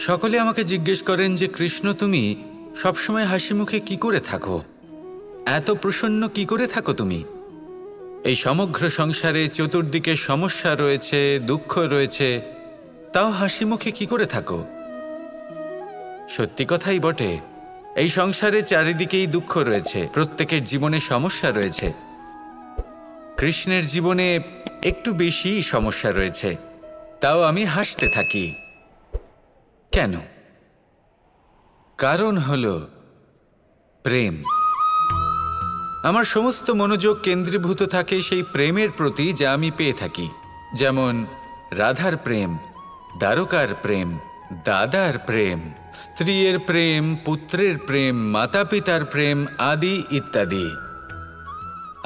সকলে আমাকে জিজ্ঞেস করেন যে কৃষ্ণ, তুমি সবসময় হাসি মুখে কি করে থাকো, এত প্রসন্ন কি করে থাকো তুমি? এই সমগ্র সংসারে চতুর্দিকে সমস্যা রয়েছে, দুঃখ রয়েছে, তাও হাসি মুখে কি করে থাকো? সত্যি কথাই বটে, এই সংসারে চারিদিকেই দুঃখ রয়েছে, প্রত্যেকের জীবনে সমস্যা রয়েছে। কৃষ্ণের জীবনে একটু বেশি সমস্যা রয়েছে, তাও আমি হাসতে থাকি। কেন? কারণ হলো প্রেম। আমার সমস্ত মনোযোগ কেন্দ্রীভূত থাকে সেই প্রেমের প্রতি যা আমি পেয়ে থাকি। যেমন রাধার প্রেম, দ্বারকার প্রেম, দাদার প্রেম, স্ত্রীর প্রেম, পুত্রের প্রেম, মাতা পিতার প্রেম আদি ইত্যাদি।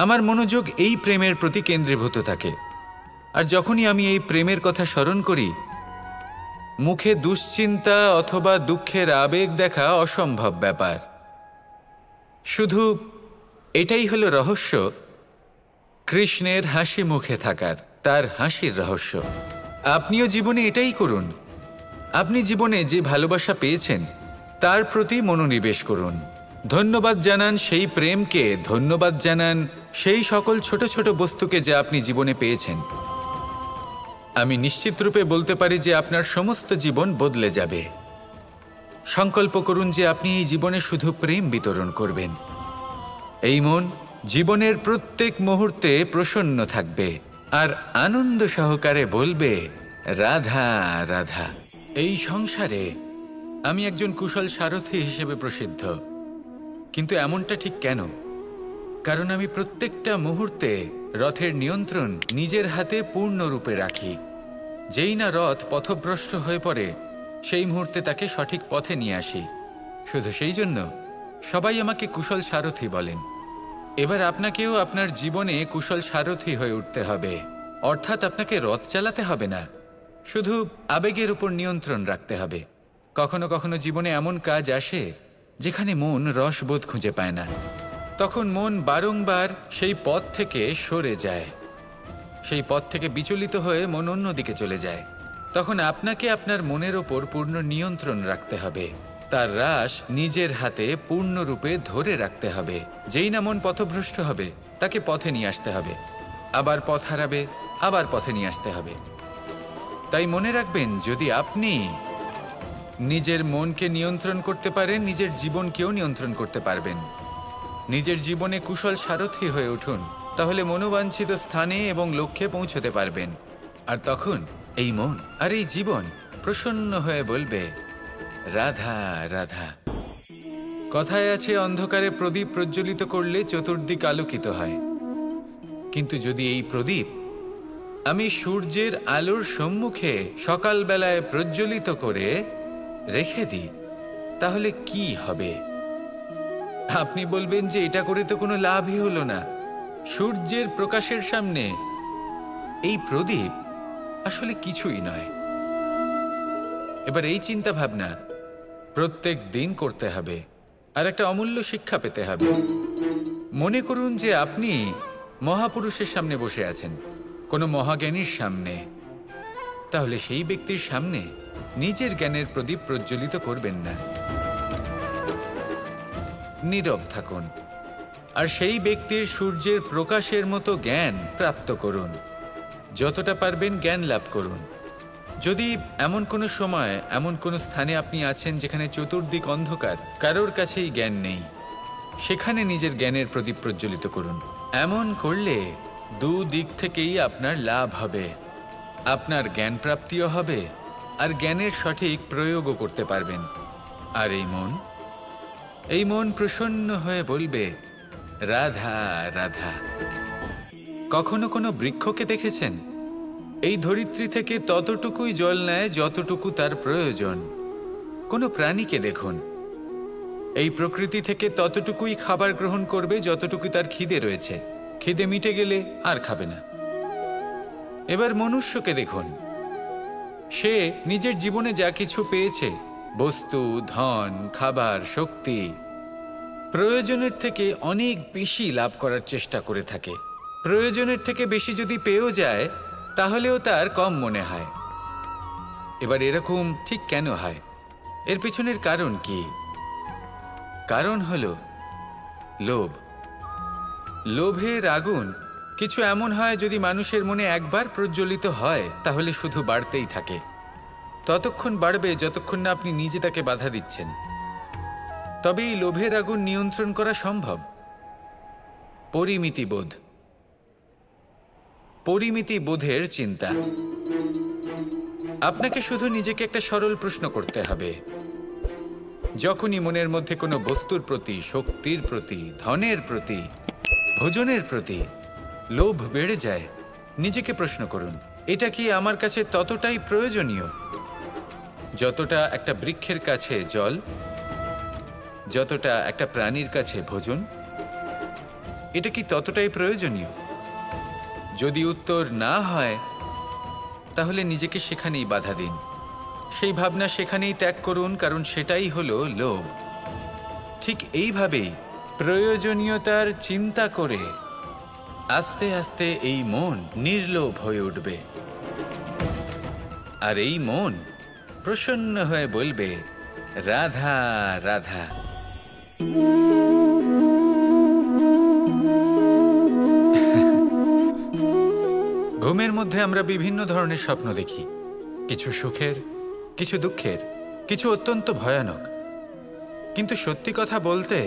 আমার মনোযোগ এই প্রেমের প্রতি কেন্দ্রীভূত থাকে। আর যখনই আমি এই প্রেমের কথা স্মরণ করি, মুখে দুশ্চিন্তা অথবা দুঃখের আবেগ দেখা অসম্ভব ব্যাপার। শুধু এটাই হলো রহস্য কৃষ্ণের হাসি মুখে থাকার, তার হাসির রহস্য। আপনিও জীবনে এটাই করুন। আপনি জীবনে যে ভালোবাসা পেয়েছেন তার প্রতি মনোনিবেশ করুন। ধন্যবাদ জানান সেই প্রেমকে, ধন্যবাদ জানান সেই সকল ছোট ছোট বস্তুকে যা আপনি জীবনে পেয়েছেন। আমি নিশ্চিত রূপে বলতে পারি যে আপনার সমস্ত জীবন বদলে যাবে। সংকল্প করুন যে আপনি এই জীবনে শুধু প্রেম বিতরণ করবেন। এই মন জীবনের প্রত্যেক মুহূর্তে প্রসন্ন থাকবে আর আনন্দ সহকারে বলবে, রাধা রাধা। এই সংসারে আমি একজন কুশল সারথি হিসেবে প্রসিদ্ধ, কিন্তু এমনটা ঠিক কেন? কারণ আমি প্রত্যেকটা মুহূর্তে রথের নিয়ন্ত্রণ নিজের হাতে পূর্ণরূপে রাখি। যেই না রথ পথভ্রষ্ট হয়ে পড়ে, সেই মুহূর্তে তাকে সঠিক পথে নিয়ে আসি। শুধু সেই জন্য সবাই আমাকে কুশল সারথি বলেন। এবার আপনাকেও আপনার জীবনে কুশল সারথি হয়ে উঠতে হবে। অর্থাৎ আপনাকে রথ চালাতে হবে না, শুধু আবেগের উপর নিয়ন্ত্রণ রাখতে হবে। কখনো কখনো জীবনে এমন কাজ আসে যেখানে মন রসবোধ খুঁজে পায় না। তখন মন বারংবার সেই পথ থেকে সরে যায়, সেই পথ থেকে বিচলিত হয়ে মন অন্যদিকে চলে যায়। তখন আপনাকে আপনার মনের ওপর পূর্ণ নিয়ন্ত্রণ রাখতে হবে, তার রাশ নিজের হাতে পূর্ণরূপে ধরে রাখতে হবে। যেই না মন পথভ্রষ্ট হবে, তাকে পথে নিয়ে আসতে হবে, আবার পথ হারাবে, আবার পথে নিয়ে আসতে হবে। তাই মনে রাখবেন, যদি আপনি নিজের মনকে নিয়ন্ত্রণ করতে পারেন, নিজের জীবনকেও নিয়ন্ত্রণ করতে পারবেন। নিজের জীবনে কুশল সারথি হয়ে উঠুন, তাহলে মনোবাঞ্ছিত স্থানে এবং লক্ষ্যে পৌঁছতে পারবেন। আর তখন এই মন আর এই জীবন প্রসন্ন হয়ে বলবে, রাধা রাধা। কথায় আছে, অন্ধকারে প্রদীপ প্রজ্বলিত করলে চতুর্দিক আলোকিত হয়। কিন্তু যদি এই প্রদীপ আমি সূর্যের আলোর সম্মুখে সকালবেলায় প্রজ্বলিত করে রেখে দিই, তাহলে কি হবে? আপনি বলবেন যে এটা করে তো কোনো লাভই হলো না। সূর্যের প্রকাশের সামনে এই প্রদীপ আসলে কিছুই নয়। এবার এই চিন্তা ভাবনা প্রত্যেক দিন করতে হবে, আর একটা অমূল্য শিক্ষা পেতে হবে। মনে করুন যে আপনি মহাপুরুষের সামনে বসে আছেন, কোনো মহাজ্ঞানীর সামনে। তাহলে সেই ব্যক্তির সামনে নিজের জ্ঞানের প্রদীপ প্রজ্বলিত করবেন না, নীরব থাকুন আর সেই ব্যক্তির সূর্যের প্রকাশের মতো জ্ঞান প্রাপ্ত করুন। যতটা পারবেন জ্ঞান লাভ করুন। যদি এমন কোনো সময়, এমন কোনো স্থানে আপনি আছেন যেখানে চতুর্দিক অন্ধকার, কারোর কাছেই জ্ঞান নেই, সেখানে নিজের জ্ঞানের প্রদীপ প্রজ্বলিত করুন। এমন করলে দুদিক থেকেই আপনার লাভ হবে। আপনার জ্ঞান প্রাপ্তিও হবে আর জ্ঞানের সঠিক প্রয়োগও করতে পারবেন। আর এই মন প্রসন্ন হয়ে বলবে, রাধা রাধা। কখনো কোনো বৃক্ষকে দেখেছেন? এই ধরিত্রী থেকে ততটুকুই জল নেয় যতটুকু তার প্রয়োজন। কোনো প্রাণীকে দেখুন, এই প্রকৃতি থেকে ততটুকুই খাবার গ্রহণ করবে যতটুকু তার খিদে রয়েছে। খিদে মিটে গেলে আর খাবে না। এবার মনুষ্যকে দেখুন, সে নিজের জীবনে যা কিছু পেয়েছে, বস্তু, ধন, খাবার, শক্তি, প্রয়োজনের থেকে অনেক বেশি লাভ করার চেষ্টা করে থাকে। প্রয়োজনের থেকে বেশি যদি পেয়েও যায়, তাহলেও তার কম মনে হয়। এবার এরকম ঠিক কেন হয়? এর পিছনের কারণ কি? কারণ হলো লোভ। লোভের আগুন কিছু এমন হয়, যদি মানুষের মনে একবার প্রজ্বলিত হয় তাহলে শুধু বাড়তেই থাকে। ততক্ষণ বাড়বে যতক্ষণ না আপনি নিজে তাকে বাধা দিচ্ছেন। তবে এই লোভের আগুন নিয়ন্ত্রণ করা সম্ভব। পরিমিতিবোধ, পরিমিতিবোধের চিন্তা। আপনাকে শুধু নিজেকে একটা সরল প্রশ্ন করতে হবে। যখনই মনের মধ্যে কোনো বস্তুর প্রতি, শক্তির প্রতি, ধনের প্রতি, ভোজনের প্রতি লোভ বেড়ে যায়, নিজেকে প্রশ্ন করুন, এটা কি আমার কাছে ততটাই প্রয়োজনীয় যতটা একটা বৃক্ষের কাছে জল, যতটা একটা প্রাণীর কাছে ভোজন? এটা কি ততটাই প্রয়োজনীয়? যদি উত্তর না হয়, তাহলে নিজেকে সেখানেই বাধা দিন, সেই ভাবনা সেখানেই ত্যাগ করুন, কারণ সেটাই হলো লোভ। ঠিক এইভাবেই প্রয়োজনীয়তার চিন্তা করে আস্তে আস্তে এই মন নির্লোভ হয়ে উঠবে, আর এই মন প্রসন্ন হয়ে বলবে, রাধা রাধা। ঘুমের মধ্যে আমরা বিভিন্ন ধরনের স্বপ্ন দেখি, কিছু সুখের, কিছু দুঃখের, কিছু অত্যন্ত ভয়ানক। কিন্তু সত্যি কথা বলতে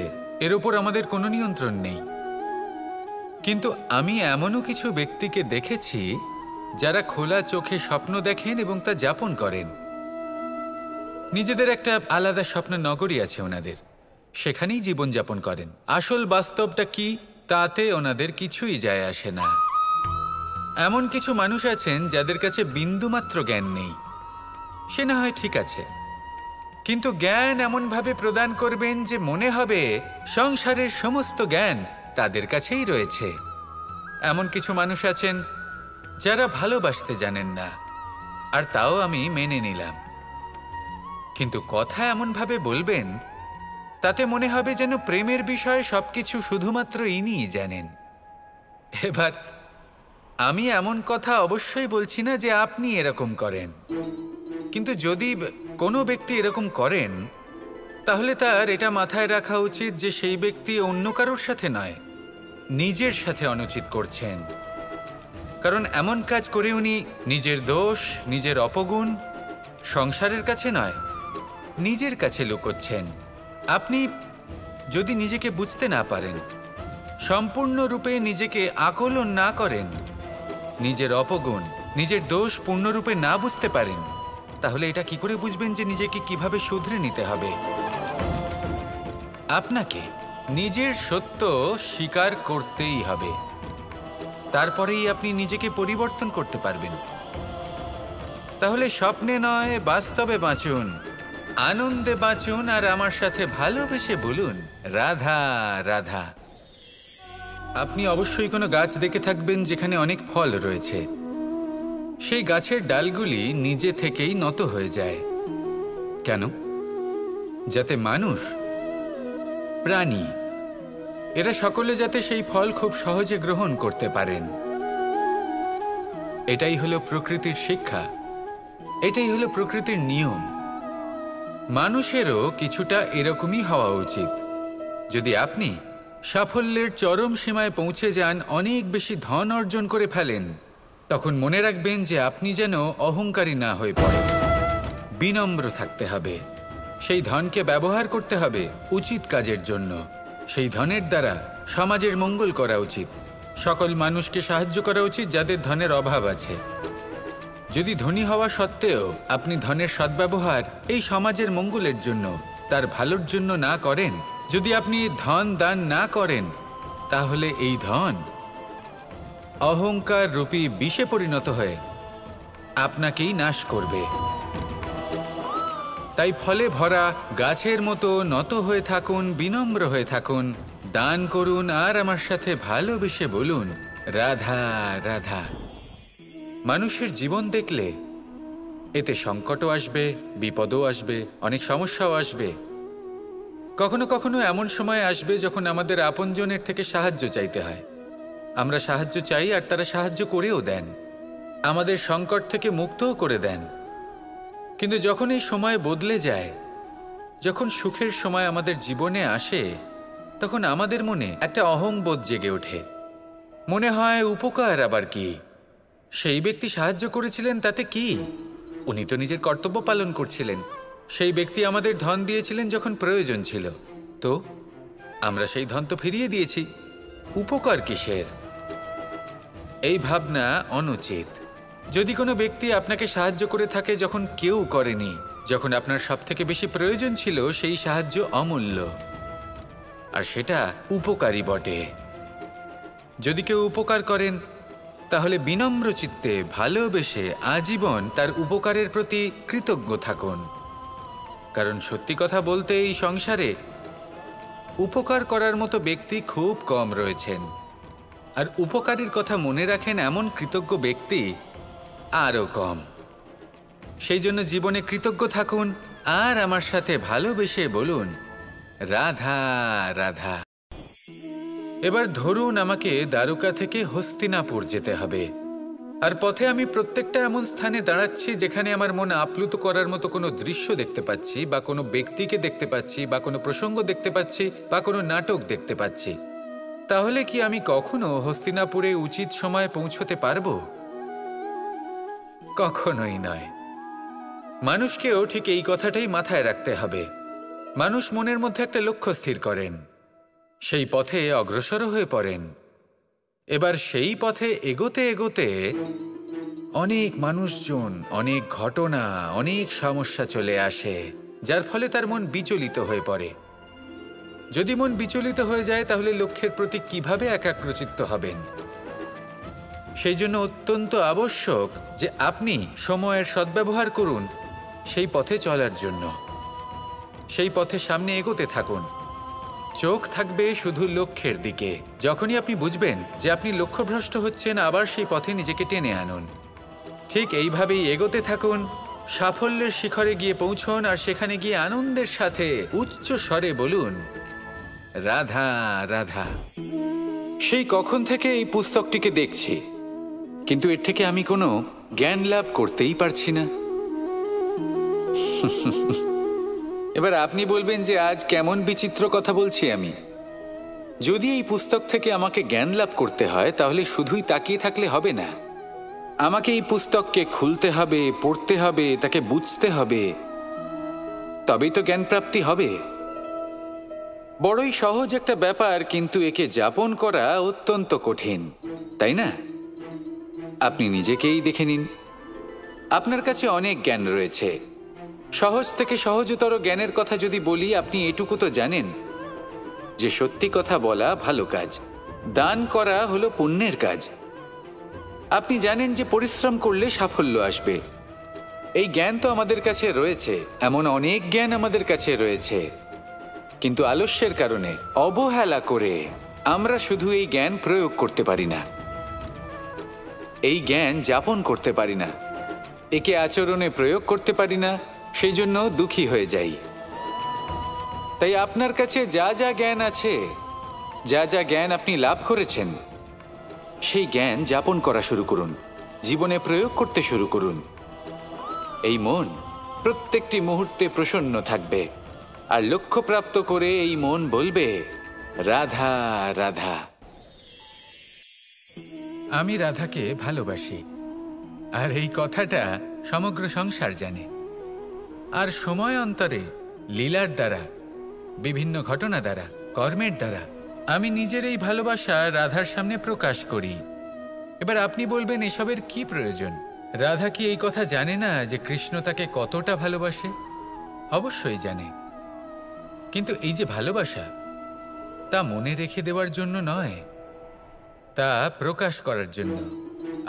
এর উপর আমাদের কোনো নিয়ন্ত্রণ নেই। কিন্তু আমি এমনও কিছু ব্যক্তিকে দেখেছি যারা খোলা চোখে স্বপ্ন দেখেন এবং তা যাপন করেন। নিজেদের একটা আলাদা স্বপ্ন নগরী আছে ওনাদের, সেখানেই জীবনযাপন করেন। আসল বাস্তবটা কি তাতে ওনাদের কিছুই যায় আসে না। এমন কিছু মানুষ আছেন যাদের কাছে বিন্দুমাত্র জ্ঞান নেই, সে না হয় ঠিক আছে, কিন্তু জ্ঞান এমনভাবে প্রদান করবেন যে মনে হবে সংসারের সমস্ত জ্ঞান তাদের কাছেই রয়েছে। এমন কিছু মানুষ আছেন যারা ভালোবাসতে জানেন না, আর তাও আমি মেনে নিলাম, কিন্তু কথা এমনভাবে বলবেন তাতে মনে হবে যেন প্রেমের বিষয়ে সবকিছু শুধুমাত্র ইনিই জানেন। এবার আমি এমন কথা অবশ্যই বলছি না যে আপনি এরকম করেন, কিন্তু যদি কোনো ব্যক্তি এরকম করেন তাহলে তার এটা মাথায় রাখা উচিত যে সেই ব্যক্তি অন্য কারোর সাথে নয়, নিজের সাথে অনুচিত করছেন। কারণ এমন কাজ করে উনি নিজের দোষ, নিজের অপগুণ সংসারের কাছে নয়, নিজের কাছে লুকোচ্ছেন। আপনি যদি নিজেকে বুঝতে না পারেন, সম্পূর্ণরূপে নিজেকে আকলন না করেন, নিজের অপগুণ, নিজের দোষ পূর্ণরূপে না বুঝতে পারেন, তাহলে এটা কি করে বুঝবেন যে নিজেকে কিভাবে শুধরে নিতে হবে? আপনাকে নিজের সত্য স্বীকার করতেই হবে, তারপরেই আপনি নিজেকে পরিবর্তন করতে পারবেন। তাহলে স্বপ্নে নয়, বাস্তবে বাঁচুন, আনন্দে বাঁচুন, আর আমার সাথে ভালোবেসে বলুন, রাধা রাধা। আপনি অবশ্যই কোনো গাছ দেখে থাকবেন যেখানে অনেক ফল রয়েছে। সেই গাছের ডালগুলি নিজে থেকেই নত হয়ে যায়। কেন? যাতে মানুষ, প্রাণী, এরা সকলে যাতে সেই ফল খুব সহজে গ্রহণ করতে পারেন। এটাই হলো প্রকৃতির শিক্ষা, এটাই হলো প্রকৃতির নিয়ম। মানুষেরও কিছুটা এরকমই হওয়া উচিত। যদি আপনি সাফল্যের চরম সীমায় পৌঁছে যান, অনেক বেশি ধন অর্জন করে ফেলেন, তখন মনে রাখবেন যে আপনি যেন অহংকারী না হয়ে পড়েন। বিনম্র থাকতে হবে, সেই ধনকে ব্যবহার করতে হবে উচিত কাজের জন্য। সেই ধনের দ্বারা সমাজের মঙ্গল করা উচিত, সকল মানুষকে সাহায্য করা উচিত যাদের ধনের অভাব আছে। যদি ধনী হওয়া সত্ত্বেও আপনি ধনের সদ্ব্যবহার এই সমাজের মঙ্গলের জন্য, তার ভালোর জন্য না করেন, যদি আপনি ধন দান না করেন, তাহলে এই ধন অহংকার রূপী বিষে পরিণত হয়ে আপনাকেই নাশ করবে। তাই ফলে ভরা গাছের মতো নত হয়ে থাকুন, বিনম্র হয়ে থাকুন, দান করুন, আর আমার সাথে ভালোবেসে বলুন, রাধা রাধা। মানুষের জীবন দেখলে এতে সংকটও আসবে, বিপদও আসবে, অনেক সমস্যাও আসবে। কখনো কখনো এমন সময় আসবে যখন আমাদের আপনজনের থেকে সাহায্য চাইতে হয়। আমরা সাহায্য চাই আর তারা সাহায্য করেও দেন, আমাদের সংকট থেকে মুক্তও করে দেন। কিন্তু যখন এই সময় বদলে যায়, যখন সুখের সময় আমাদের জীবনে আসে তখন আমাদের মনে একটা অহংবোধ জেগে ওঠে। মনে হয় উপকার আবার কি, সেই ব্যক্তি সাহায্য করেছিলেন তাতে কি, উনি তো নিজের কর্তব্য পালন করছিলেন। সেই ব্যক্তি আমাদের ধন দিয়েছিলেন যখন প্রয়োজন ছিল, তো আমরা সেই ধন তো ফিরিয়ে দিয়েছি, উপকার কিসের? এই ভাবনা অনুচিত। যদি কোনো ব্যক্তি আপনাকে সাহায্য করে থাকে যখন কেউ করেনি, যখন আপনার সবথেকে বেশি প্রয়োজন ছিল, সেই সাহায্য অমূল্য আর সেটা উপকারী বটে। যদি কেউ উপকার করেন তাহলে বিনম্র চিত্তে ভালোবেসে আজীবন তার উপকারের প্রতি কৃতজ্ঞ থাকুন। কারণ সত্যি কথা বলতে এই সংসারে উপকার করার মতো ব্যক্তি খুব কম রয়েছেন, আর উপকারীর কথা মনে রাখেন এমন কৃতজ্ঞ ব্যক্তি আরও কম। সেই জন্য জীবনে কৃতজ্ঞ থাকুন আর আমার সাথে ভালোবেসে বলুন রাধা রাধা। এবার ধরুন আমাকে দ্বারকা থেকে হস্তিনাপুর যেতে হবে, আর পথে আমি প্রত্যেকটা এমন স্থানে দাঁড়াচ্ছি যেখানে আমার মন আপ্লুত করার মতো কোনো দৃশ্য দেখতে পাচ্ছি, বা কোনো ব্যক্তিকে দেখতে পাচ্ছি, বা কোনো প্রসঙ্গ দেখতে পাচ্ছি, বা কোনো নাটক দেখতে পাচ্ছি। তাহলে কি আমি কখনো হস্তিনাপুরে উচিত সময়ে পৌঁছতে পারবো? কখনোই নয়। মানুষকেও ঠিক এই কথাটাই মাথায় রাখতে হবে। মানুষ মনের মধ্যে একটা লক্ষ্য স্থির করেন, সেই পথে অগ্রসর হয়ে পড়েন। এবার সেই পথে এগোতে এগোতে অনেক মানুষজন, অনেক ঘটনা, অনেক সমস্যা চলে আসে, যার ফলে তার মন বিচলিত হয়ে পড়ে। যদি মন বিচলিত হয়ে যায় তাহলে লক্ষ্যের প্রতি কিভাবে একাগ্রচিত্ত হবেন? সেই জন্য অত্যন্ত আবশ্যক যে আপনি সময়ের সদ্ব্যবহার করুন সেই পথে চলার জন্য। সেই পথে সামনে এগোতে থাকুন, চোখ থাকবে শুধু লক্ষ্যের দিকে। যখনই আপনি বুঝবেন যে আপনি লক্ষ্যভ্রষ্ট হচ্ছেন, আবার সেই পথে নিজেকে টেনে আনুন। ঠিক এইভাবেই এগোতে থাকুন, সাফল্যের শিখরে গিয়ে পৌঁছন, আর সেখানে গিয়ে আনন্দের সাথে উচ্চ স্বরে বলুন রাধা রাধা। সেই কখন থেকে এই পুস্তকটিকে দেখছি, কিন্তু এর থেকে আমি কোনো জ্ঞান লাভ করতেই পারছি না। এবার আপনি বলবেন যে আজ কেমন বিচিত্র কথা বলছি আমি। যদি এই পুস্তক থেকে আমাকে জ্ঞান লাভ করতে হয় তাহলে শুধুই তাকিয়ে থাকলে হবে না, আমাকে এই পুস্তককে খুলতে হবে, পড়তে হবে, তাকে বুঝতে হবে, তবেই তো জ্ঞান প্রাপ্তি হবে। বড়ই সহজ একটা ব্যাপার, কিন্তু একে যাপন করা অত্যন্ত কঠিন, তাই না? আপনি নিজেকেই দেখে নিন। আপনার কাছে অনেক জ্ঞান রয়েছে। সহজ থেকে সহজতর জ্ঞানের কথা যদি বলি, আপনি এটুকু তো জানেন যে সত্যি কথা বলা ভালো কাজ, দান করা হলো পুণ্যের কাজ। আপনি জানেন যে পরিশ্রম করলে সাফল্য আসবে। এই জ্ঞান তো আমাদের কাছে রয়েছে, এমন অনেক জ্ঞান আমাদের কাছে রয়েছে, কিন্তু আলস্যের কারণে, অবহেলা করে আমরা শুধু এই জ্ঞান প্রয়োগ করতে পারি না, এই জ্ঞান যাপন করতে পারি না, একে আচরণে প্রয়োগ করতে পারি না। সেই জন্য দুঃখী হয়ে যাই। তাই আপনার কাছে যা যা জ্ঞান আছে, যা যা জ্ঞান আপনি লাভ করেছেন, সেই জ্ঞান যাপন করা শুরু করুন, জীবনে প্রয়োগ করতে শুরু করুন। এই মন প্রত্যেকটি মুহূর্তে প্রসন্ন থাকবে, আর লক্ষ্যপ্রাপ্ত করে এই মন বলবে রাধা রাধা। আমি রাধাকে ভালোবাসি, আর এই কথাটা সমগ্র সংসার জানে। আর সময় অন্তরে লীলার দ্বারা, বিভিন্ন ঘটনা দ্বারা, কর্মের দ্বারা আমি নিজের এই ভালোবাসা রাধার সামনে প্রকাশ করি। এবার আপনি বলবেন এসবের কি প্রয়োজন? রাধা কি এই কথা জানে না যে কৃষ্ণ তাকে কতটা ভালোবাসে? অবশ্যই জানে, কিন্তু এই যে ভালোবাসা, তা মনে রেখে দেওয়ার জন্য নয়, তা প্রকাশ করার জন্য।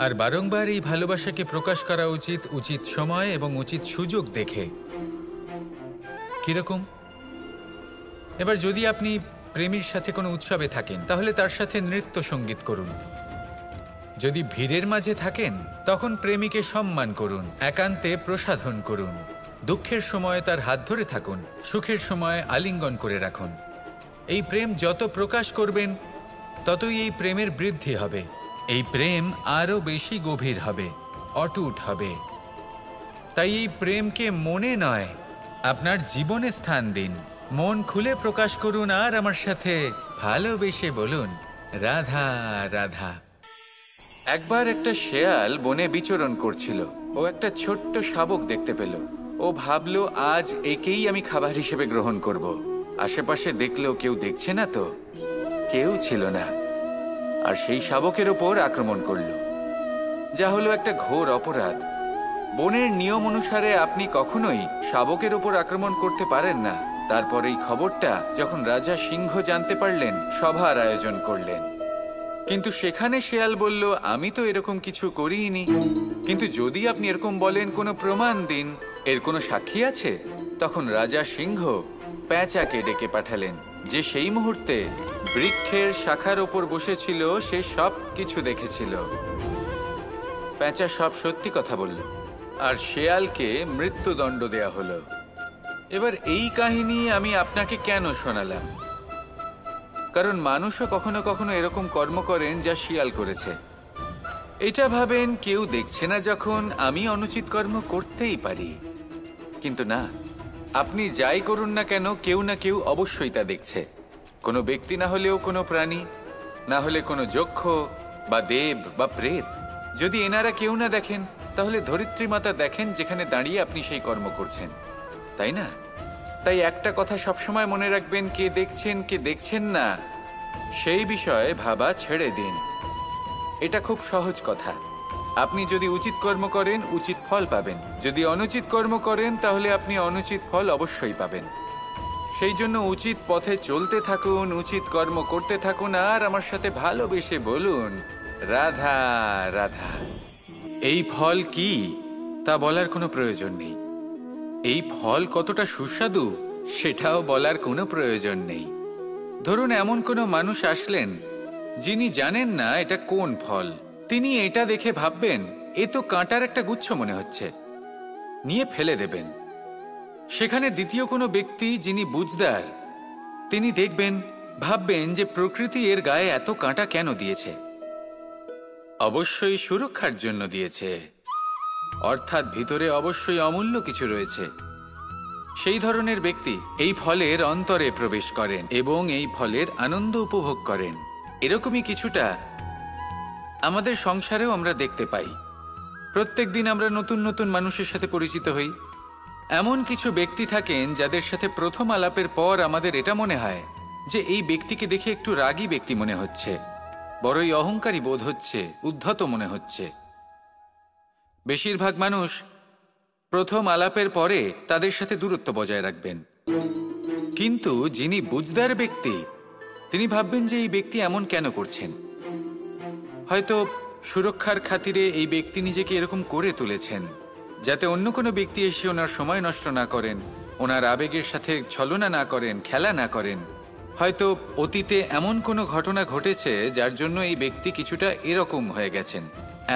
আর বারংবার এই ভালোবাসাকে প্রকাশ করা উচিত, উচিত সময় এবং উচিত সুযোগ দেখে। কিরকম? এবার যদি আপনি প্রেমীর সাথে কোনো উৎসবে থাকেন তাহলে তার সাথে নৃত্য সঙ্গীত করুন। যদি ভিড়ের মাঝে থাকেন তখন প্রেমীকে সম্মান করুন, একান্তে প্রসাধন করুন। দুঃখের সময় তার হাত ধরে থাকুন, সুখের সময় আলিঙ্গন করে রাখুন। এই প্রেম যত প্রকাশ করবেন ততই এই প্রেমের বৃদ্ধি হবে। এই প্রেম আরও বেশি গভীর হবে, অটুট হবে। তাই এই প্রেমকে মনে নয়, আপনার জীবনে স্থান দিন, মন খুলে প্রকাশ করুন আর আমার সাথে ভালোবেসে বলুন রাধা রাধা। একবার একটা শেয়াল বনে বিচরণ করছিল। ও একটা ছোট্ট শাবক দেখতে পেল। ও ভাবলো আজ একেই আমি খাবার হিসেবে গ্রহণ করব। আশেপাশে দেখলো কেউ দেখছে না, তো কেউ ছিল না, আর সেই শাবকের ওপর আক্রমণ করলো, যা হলো একটা ঘোর অপরাধ। বনের নিয়ম অনুসারে আপনি কখনোই শাবকের ওপর আক্রমণ করতে পারেন না। তারপর এই খবরটা যখন রাজা সিংহ জানতে পারলেন, সভার আয়োজন করলেন। কিন্তু সেখানে শেয়াল বলল, আমি তো এরকম কিছু করিনি। কিন্তু যদি আপনি এরকম বলেন, কোনো প্রমাণ দিন, এর কোনো সাক্ষী আছে? তখন রাজা সিংহ পেঁচাকে ডেকে পাঠালেন, যে সেই মুহূর্তে বৃক্ষের শাখার ওপর বসেছিল। সে সব কিছু দেখেছিল। পেঁচা সব সত্যি কথা বলল, আর শেয়ালকে মৃত্যুদণ্ড দেয়া হলো। এবার এই কাহিনী আমি আপনাকে কেন শোনালাম? কারণ মানুষও কখনো কখনো এরকম কর্ম করেন যা শিয়াল করেছে। এটা ভাবেন কেউ দেখছে না, যখন আমি অনুচিত কর্ম করতেই পারি। কিন্তু না, আপনি যাই করুন না কেন, কেউ না কেউ অবশ্যই তা দেখছে। কোনো ব্যক্তি না হলেও কোনো প্রাণী, না হলে কোনো যক্ষ বা দেব বা প্রেত। যদি এনারা কেউ না দেখেন, তাহলে ধরিত্রী মাতা দেখেন, যেখানে দাঁড়িয়ে আপনি সেই কর্ম করছেন, তাই না? তাই একটা কথা সবসময় মনে রাখবেন, কে দেখছেন কে দেখছেন না সেই বিষয়ে ভাবা ছেড়ে দিন। এটা খুব সহজ কথা। আপনি যদি উচিত কর্ম করেন, উচিত ফল পাবেন। যদি অনুচিত কর্ম করেন, তাহলে আপনি অনুচিত ফল অবশ্যই পাবেন। সেই জন্য উচিত পথে চলতে থাকুন, উচিত কর্ম করতে থাকুন, আর আমার সাথে ভালোবেসে বলুন রাধা রাধা। এই ফল কি তা বলার কোনো প্রয়োজন নেই। এই ফল কতটা সুস্বাদু সেটাও বলার কোনো প্রয়োজন নেই। ধরুন এমন কোনো মানুষ আসলেন যিনি জানেন না এটা কোন ফল। তিনি এটা দেখে ভাববেন, এ তো কাঁটার একটা গুচ্ছ মনে হচ্ছে, নিয়ে ফেলে দেবেন। সেখানে দ্বিতীয় কোনো ব্যক্তি যিনি বুঝদার, তিনি দেখবেন, ভাববেন যে প্রকৃতি এর গায়ে এত কাঁটা কেন দিয়েছে। অবশ্যই সুরক্ষার জন্য দিয়েছে, অর্থাৎ ভিতরে অবশ্যই অমূল্য কিছু রয়েছে। সেই ধরনের ব্যক্তি এই ফলের অন্তরে প্রবেশ করেন এবং এই ফলের আনন্দ উপভোগ করেন। এরকমই কিছুটা আমাদের সংসারেও আমরা দেখতে পাই। প্রত্যেক দিন আমরা নতুন নতুন মানুষের সাথে পরিচিত হই। এমন কিছু ব্যক্তি থাকেন যাদের সাথে প্রথম আলাপের পর আমাদের এটা মনে হয় যে এই ব্যক্তিকে দেখে একটু রাগী ব্যক্তি মনে হচ্ছে, বড়ই অহংকারী বোধ হচ্ছে, উদ্ধত মনে হচ্ছে। বেশিরভাগ মানুষ প্রথম আলাপের পরে তাদের সাথে দূরত্ব বজায় রাখবেন। কিন্তু যিনি বুঝদার ব্যক্তি, তিনি ভাববেন যে এই ব্যক্তি এমন কেন করছেন। হয়তো সুরক্ষার খাতিরে এই ব্যক্তি নিজেকে এরকম করে তুলেছেন, যাতে অন্য কোনো ব্যক্তি এসে ওনার সময় নষ্ট না করেন, ওনার আবেগের সাথে ছলনা না করেন, খেলা না করেন। হয়তো অতীতে এমন কোনো ঘটনা ঘটেছে যার জন্য এই ব্যক্তি কিছুটা এরকম হয়ে গেছেন।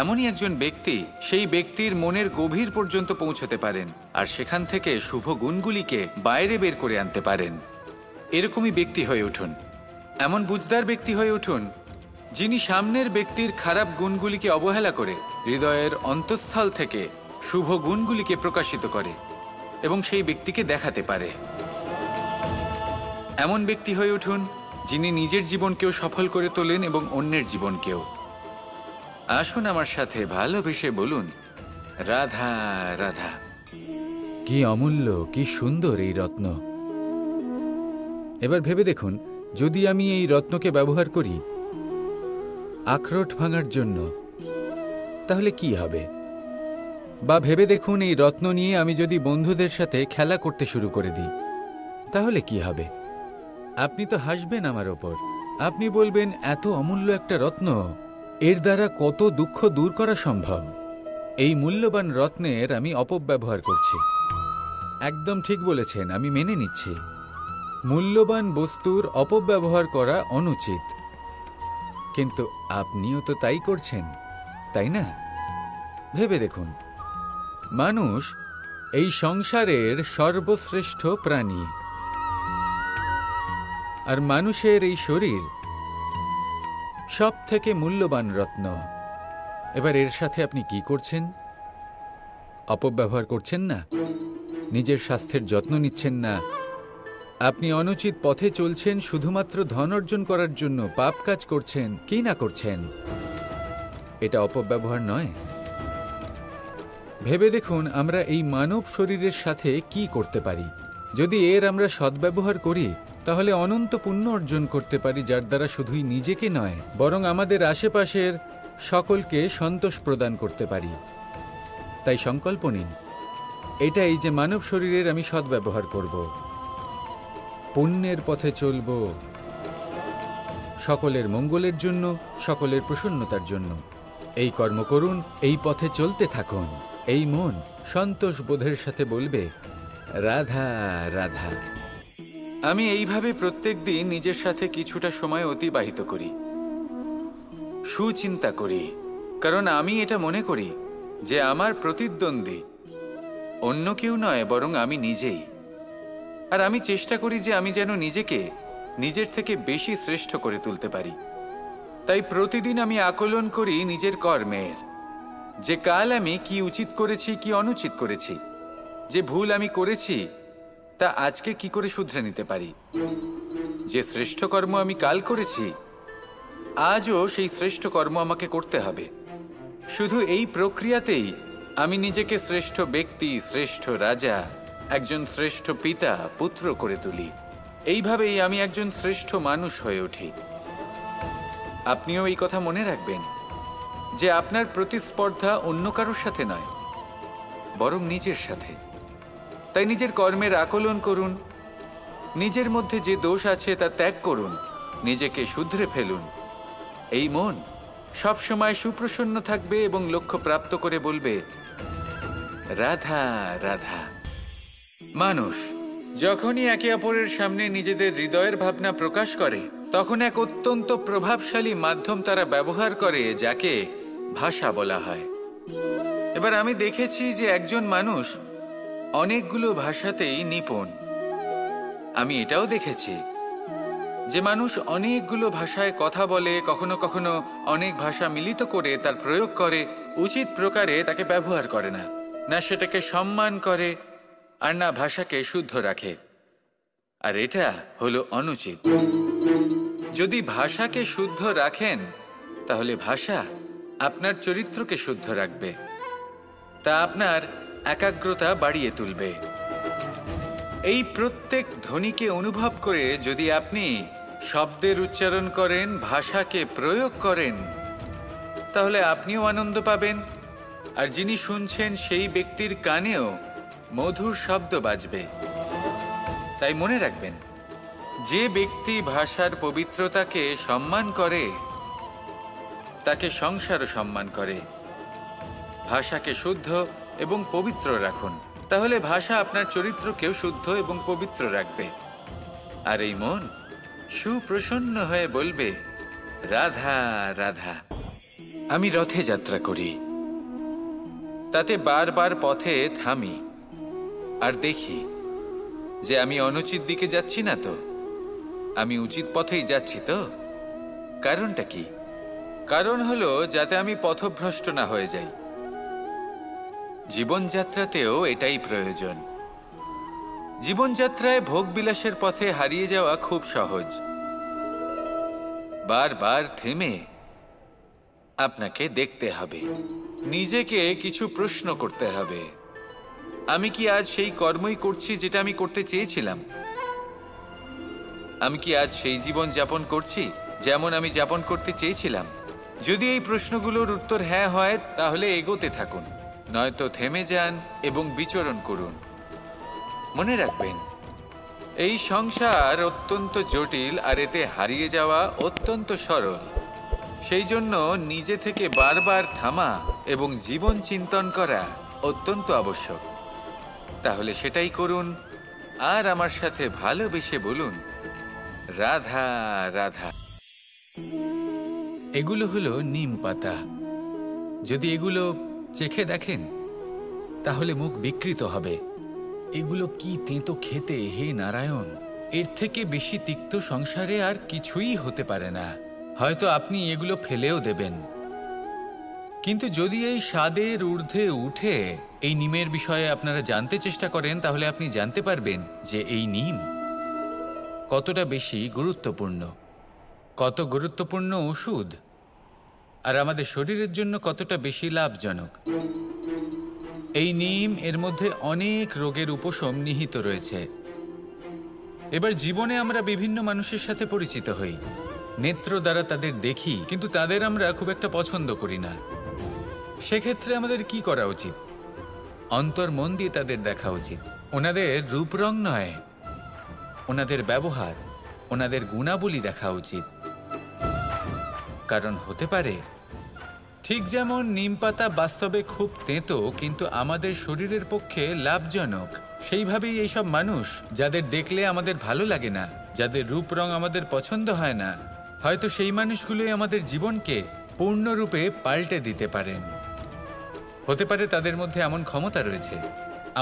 এমনই একজন ব্যক্তি সেই ব্যক্তির মনের গভীর পর্যন্ত পৌঁছতে পারেন, আর সেখান থেকে শুভ গুণগুলিকে বাইরে বের করে আনতে পারেন। এরকমই ব্যক্তি হয়ে উঠুন, এমন বুঝদার ব্যক্তি হয়ে উঠুন যিনি সামনের ব্যক্তির খারাপ গুণগুলিকে অবহেলা করে হৃদয়ের অন্তঃস্থল থেকে শুভ গুণগুলিকে প্রকাশিত করে এবং সেই ব্যক্তিকে দেখাতে পারে। এমন ব্যক্তি হয়ে উঠুন যিনি নিজের জীবনকেও সফল করে তোলেন এবং অন্যের জীবনকেও। আসুন আমার সাথে ভালোবেসে বলুন রাধা রাধা। কি অমূল্য, কি সুন্দর এই রত্ন। এবার ভেবে দেখুন, যদি আমি এই রত্নকে ব্যবহার করি আখরোট ভাঙার জন্য, তাহলে কি হবে? বা ভেবে দেখুন, এই রত্ন নিয়ে আমি যদি বন্ধুদের সাথে খেলা করতে শুরু করে দিই, তাহলে কি হবে? আপনি তো হাসবেন আমার ওপর। আপনি বলবেন, এত অমূল্য একটা রত্ন, এর দ্বারা কত দুঃখ দূর করা সম্ভব। এই মূল্যবান রত্নের আমি অপব্যবহার করছি। একদম ঠিক বলেছেন, আমি মেনে নিচ্ছি। মূল্যবান বস্তুর অপব্যবহার করা অনুচিত। কিন্তু আপনিও তো তাই করছেন, তাই না? ভেবে দেখুন, মানুষ এই সংসারের সর্বশ্রেষ্ঠ প্রাণী, আর মানুষের এই শরীর সব থেকে মূল্যবান রত্ন। এবার এর সাথে আপনি কি করছেন? অপব্যবহার করছেন না? নিজের স্বাস্থ্যের যত্ন নিচ্ছেন না, আপনি অনুচিত পথে চলছেন শুধুমাত্র ধন অর্জন করার জন্য, পাপ কাজ করছেন, কি না করছেন, এটা অপব্যবহার নয়? ভেবে দেখুন আমরা এই মানব শরীরের সাথে কি করতে পারি। যদি এর আমরা সদ্ব্যবহার করি তাহলে অনন্ত পুণ্য অর্জন করতে পারি, যার দ্বারা শুধুই নিজেকে নয় বরং আমাদের আশেপাশের সকলকে সন্তোষ প্রদান করতে পারি। তাই সংকল্প নিন এটাই যে মানব শরীরের আমি সদ্ব্যবহার করব, পুণ্যের পথে চলব, সকলের মঙ্গলের জন্য, সকলের প্রসন্নতার জন্য। এই কর্ম করুন, এই পথে চলতে থাকুন। এই মন সন্তোষ বোধের সাথে বলবে, রাধা রাধা। আমি এইভাবে প্রত্যেক দিন নিজের সাথে কিছুটা সময় অতিবাহিত করি, সুচিন্তা করি, কারণ আমি এটা মনে করি যে আমার প্রতিদ্বন্দ্বী অন্য কেউ নয় বরং আমি নিজেই। আর আমি চেষ্টা করি যে আমি যেন নিজেকে নিজের থেকে বেশি শ্রেষ্ঠ করে তুলতে পারি। তাই প্রতিদিন আমি আকলন করি নিজের কর্মের, যে কাল আমি কি উচিত করেছি, কি অনুচিত করেছি, যে ভুল আমি করেছি তা আজকে কি করে শুধরে নিতে পারি। যে শ্রেষ্ঠ কর্ম আমি কাল করেছি, আজও সেই শ্রেষ্ঠ কর্ম আমাকে করতে হবে। শুধু এই প্রক্রিয়াতেই আমি নিজেকে শ্রেষ্ঠ ব্যক্তি, শ্রেষ্ঠ রাজা, একজন শ্রেষ্ঠ পিতা, পুত্র করে তুলি। এইভাবেই আমি একজন শ্রেষ্ঠ মানুষ হয়ে উঠি। আপনিও এই কথা মনে রাখবেন যে আপনার প্রতিস্পর্ধা অন্য কারোর সাথে নয় বরং নিজের সাথে। তাই নিজের কর্মের আকলন করুন, নিজের মধ্যে যে দোষ আছে তা ত্যাগ করুন, নিজেকে শুধরে ফেলুন। এই মন সবসময় সুপ্রসন্ন থাকবে এবং লক্ষ্য প্রাপ্ত করে বলবে, রাধা রাধা। মানুষ যখনই একে অপরের সামনে নিজেদের হৃদয়ের ভাবনা প্রকাশ করে তখন এক অত্যন্ত প্রভাবশালী মাধ্যম তারা ব্যবহার করে, যাকে ভাষা বলা হয়। এবার আমি দেখেছি যে একজন মানুষ অনেকগুলো ভাষাতেই নিপুণ। আমি এটাও দেখেছি যে মানুষ অনেকগুলো ভাষায় কথা বলে, কখনো কখনো অনেক ভাষা মিলিত করে তার প্রয়োগ করে, উচিত প্রকারে তাকে ব্যবহার করে না, না সেটাকে সম্মান করে আর না ভাষাকে শুদ্ধ রাখে। আর এটা হলো অনুচিত। যদি ভাষাকে শুদ্ধ রাখেন তাহলে ভাষা আপনার চরিত্রকে শুদ্ধ রাখবে, তা আপনার একাগ্রতা বাড়িয়ে তুলবে। এই প্রত্যেক ধ্বনিকে অনুভব করে যদি আপনি শব্দের উচ্চারণ করেন, ভাষাকে প্রয়োগ করেন, তাহলে আপনিও আনন্দ পাবেন আর যিনি শুনছেন সেই ব্যক্তির কানেও মধুর শব্দ বাজবে। তাই মনে রাখবেন, যে ব্যক্তি ভাষার পবিত্রতাকে সম্মান করে তাকে সংসারও সম্মান করে। ভাষাকে শুদ্ধ এবং পবিত্র রাখুন, তাহলে ভাষা আপনার চরিত্রকেও শুদ্ধ এবং পবিত্র রাখবে। আর এই মন সুপ্রসন্ন হয়ে বলবে, রাধা রাধা। আমি রথে যাত্রা করি, তাতে বারবার পথে থামি আর দেখি যে আমি অনুচিত দিকে যাচ্ছি না তো, আমি উচিত পথেই যাচ্ছি তো। কারণটা কি? কারণ হলো যাতে আমি পথভ্রষ্ট না হয়ে যাই। জীবনযাত্রাতেও এটাই প্রয়োজন। জীবনযাত্রায় ভোগবিলাসের পথে হারিয়ে যাওয়া খুব সহজ। বারবার থেমে আপনাকে দেখতে হবে, নিজেকে কিছু প্রশ্ন করতে হবে। আমি কি আজ সেই কর্মই করছি যেটা আমি করতে চেয়েছিলাম? আমি কি আজ সেই জীবন যাপন করছি যেমন আমি যাপন করতে চেয়েছিলাম? যদি এই প্রশ্নগুলোর উত্তর হ্যাঁ হয় তাহলে এগোতে থাকুন, নয়তো থেমে যান এবং বিচরণ করুন। মনে রাখবেন, এই সংসার অত্যন্ত জটিল আর এতে হারিয়ে যাওয়া অত্যন্ত সরল। সেই জন্য নিজে থেকে বারবার থামা এবং জীবন চিন্তন করা অত্যন্ত আবশ্যক। তাহলে সেটাই করুন আর আমার সাথে ভালোবেসে বলুন, রাধা রাধা। এগুলো হলো নিম পাতা। যদি এগুলো চেখে দেখেন তাহলে মুখ বিকৃত হবে। এগুলো কি তেঁতো খেতে, হে নারায়ণ! এর থেকে বেশি তিক্ত সংসারে আর কিছুই হতে পারে না। হয়তো আপনি এগুলো ফেলেও দেবেন, কিন্তু যদি এই স্বাদের ঊর্ধ্বে উঠে এই নিমের বিষয়ে আপনারা জানতে চেষ্টা করেন, তাহলে আপনি জানতে পারবেন যে এই নিম কতটা বেশি গুরুত্বপূর্ণ, কত গুরুত্বপূর্ণ ওষুধ, আর আমাদের শরীরের জন্য কতটা বেশি লাভজনক। এই নিম এর মধ্যে অনেক রোগের উপশম নিহিত রয়েছে। এবার জীবনে আমরা বিভিন্ন মানুষের সাথে পরিচিত হই, নেত্র দ্বারা তাদের দেখি, কিন্তু তাদের আমরা খুব একটা পছন্দ করি না। সেক্ষেত্রে আমাদের কি করা উচিত? অন্তর মন দিয়ে তাদের দেখা উচিত। ওনাদের রূপ রং নয়, ওনাদের ব্যবহার, ওনাদের গুণাবলী দেখা উচিত। কারণ হতে পারে ঠিক যেমন নিম পাতা বাস্তবে খুব তেঁতো কিন্তু আমাদের শরীরের পক্ষে লাভজনক, সেইভাবেই এইসব মানুষ যাদের দেখলে আমাদের ভালো লাগে না, যাদের রূপ রং আমাদের পছন্দ হয় না, হয়তো সেই মানুষগুলোই আমাদের জীবনকে পূর্ণরূপে পাল্টে দিতে পারেন। হতে পারে তাদের মধ্যে এমন ক্ষমতা রয়েছে,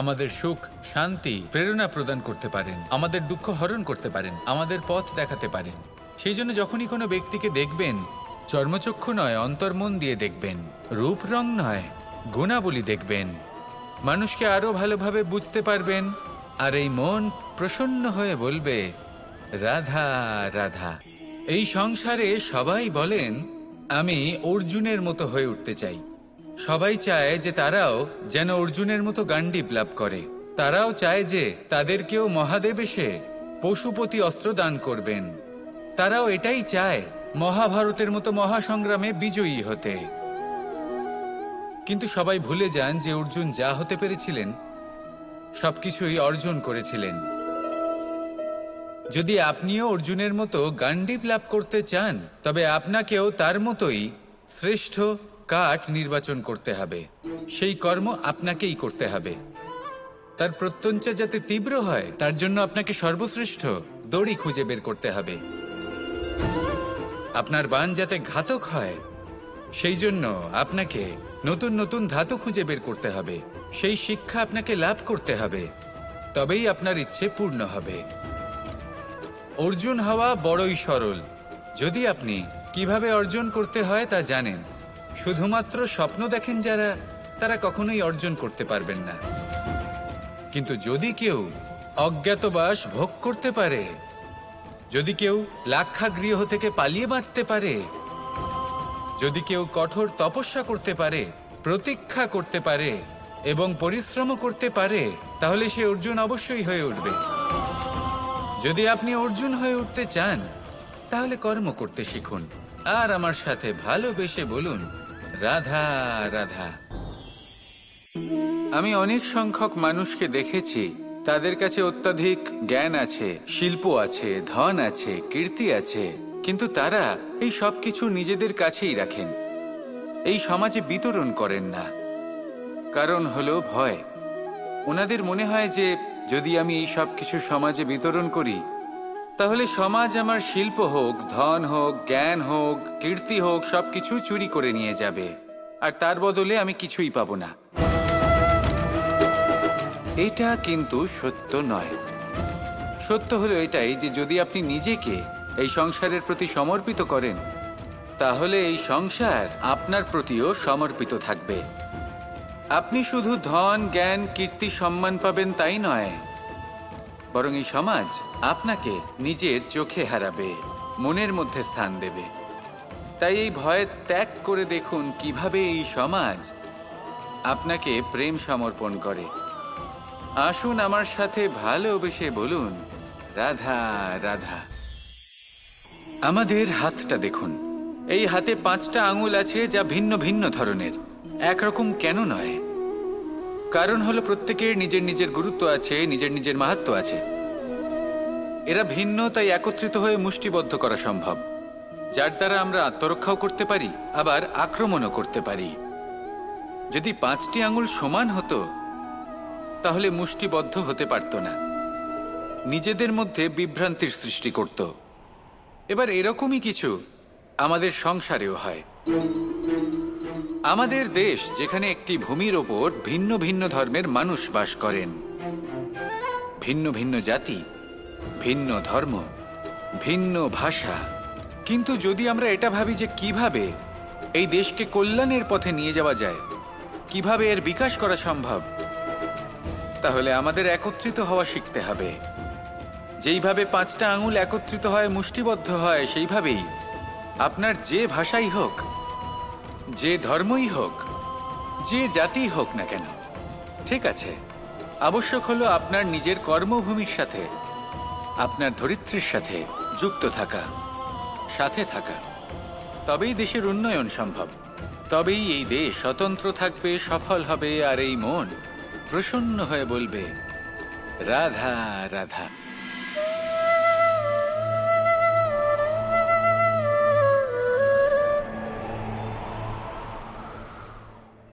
আমাদের সুখ, শান্তি, প্রেরণা প্রদান করতে পারেন, আমাদের দুঃখ হরণ করতে পারেন, আমাদের পথ দেখাতে পারেন। সেই জন্য যখনই কোনো ব্যক্তিকে দেখবেন, চর্মচক্ষু নয় অন্তর্মন দিয়ে দেখবেন, রূপ রং নয় গুণাবলী দেখবেন, মানুষকে আরো ভালোভাবে বুঝতে পারবেন, আর এই মন প্রসন্ন হয়ে বলবে রাধা রাধা। এই সংসারে সবাই বলেন আমি অর্জুনের মতো হয়ে উঠতে চাই। সবাই চায় যে তারাও যেন অর্জুনের মতো গান্ডীব লাভ করে। তারাও চায় যে তাদেরকেও মহাদেব এসে পশুপতি অস্ত্র দান করবেন। তারাও এটাই চায় মহাভারতের মতো মহাসংগ্রামে বিজয়ী হতে। কিন্তু সবাই ভুলে যান যে অর্জুন যা হতে পেরেছিলেন সবকিছুই অর্জন করেছিলেন। যদি আপনিও অর্জুনের মতো গান্ডীব লাভ করতে চান, তবে আপনাকেও তার মতোই শ্রেষ্ঠ কাঠ নির্বাচন করতে হবে। সেই কর্ম আপনাকেই করতে হবে। তার প্রত্যঞ্চা যাতে তীব্র হয় তার জন্য আপনাকে সর্বশ্রেষ্ঠ দড়ি খুঁজে বের করতে হবে। আপনার বাণ যাতে ঘাতক হয় সেই জন্য আপনাকে নতুন নতুন ধাতু খুঁজে বের করতে হবে। সেই শিক্ষা আপনাকে লাভ করতে হবে, তবেই আপনার ইচ্ছে পূর্ণ হবে। অর্জুন হওয়া বড়ই সরল, যদি আপনি কিভাবে অর্জন করতে হয় তা জানেন। শুধুমাত্র স্বপ্ন দেখেন যারা, তারা কখনোই অর্জন করতে পারবেন না। কিন্তু যদি কেউ অজ্ঞাতবাস ভোগ করতে পারে, যদি কেউ লাক্ষাগৃহ থেকে পালিয়ে বাঁচতে পারে, যদি কেউ কঠোর তপস্যা করতে পারে, প্রতীক্ষা করতে পারে এবং পরিশ্রম করতে পারে, তাহলে সে অর্জুন অবশ্যই হয়ে উঠবে। যদি আপনি অর্জুন হয়ে উঠতে চান তাহলে কর্ম করতে শিখুন আর আমার সাথে ভালোবেসে বলুন রাধা রাধা। আমি অনেক সংখ্যক মানুষকে দেখেছি, তাদের কাছে অত্যাধিক জ্ঞান আছে, শিল্প আছে, ধন আছে, কীর্তি আছে, কিন্তু তারা এই সব কিছু নিজেদের কাছেই রাখেন, এই সমাজে বিতরণ করেন না। কারণ হলো ভয়। ওনাদের মনে হয় যে যদি আমি এই সব কিছু সমাজে বিতরণ করি তাহলে সমাজ আমার শিল্প হোক, ধন হোক, জ্ঞান হোক, কীর্তি হোক, সবকিছু চুরি করে নিয়ে যাবে, আর তার বদলে আমি কিছুই পাবো না। এটা কিন্তু সত্য নয়। সত্য হলো এটাই যে যদি আপনি নিজেকে এই সংসারের প্রতি সমর্পিত করেন তাহলে এই সংসার আপনার প্রতিও সমর্পিত থাকবে। আপনি শুধু ধন, জ্ঞান, কীর্তি, সম্মান পাবেন তাই নয়, বরং এই সমাজ আপনাকে নিজের চোখে হারাবে, মনের মধ্যে স্থান দেবে। তাই এই ভয় ত্যাগ করে দেখুন কিভাবে এই সমাজ আপনাকে প্রেম সমর্পণ করে। আসুন আমার সাথে ভালোবেসে বলুন রাধা রাধা। আমাদের হাতটা দেখুন, এই হাতে 5টা আঙুল আছে যা ভিন্ন ভিন্ন ধরনের, একরকম কেন নয়? কারণ হলো প্রত্যেকের নিজের নিজের গুরুত্ব আছে, নিজের নিজের মাহাত্ম্য আছে। এরা ভিন্ন, তাই একত্রিত হয়ে মুষ্টিবদ্ধ করা সম্ভব, যার দ্বারা আমরা আত্মরক্ষাও করতে পারি আবার আক্রমণও করতে পারি। যদি 5টি আঙুল সমান হতো তাহলে মুষ্টিবদ্ধ হতে পারত না, নিজেদের মধ্যে বিভ্রান্তির সৃষ্টি করত। এবার এরকমই কিছু আমাদের সংসারেও হয়। আমাদের দেশ যেখানে একটি ভূমির ওপর ভিন্ন ভিন্ন ধর্মের মানুষ বাস করেন, ভিন্ন ভিন্ন জাতি, ভিন্ন ধর্ম, ভিন্ন ভাষা, কিন্তু যদি আমরা এটা ভাবি যে কিভাবে এই দেশকে কল্যাণের পথে নিয়ে যাওয়া যায়, কিভাবে এর বিকাশ করা সম্ভব, তাহলে আমাদের একত্রিত হওয়া শিখতে হবে। যেইভাবে 5টা আঙুল একত্রিত হয়, মুষ্টিবদ্ধ হয়, সেইভাবেই আপনার যে ভাষাই হোক, যে ধর্মই হোক, যে জাতি হোক না কেন, ঠিক আছে, আবশ্যক হলো আপনার নিজের কর্মভূমির সাথে, আপনার ধরিত্রীর সাথে যুক্ত থাকা, সাথে থাকা। তবেই দেশের উন্নয়ন সম্ভব, তবেই এই দেশ স্বতন্ত্র থাকবে, সফল হবে, আর এই মন প্রসন্ন হয়ে বলবে রাধা রাধা।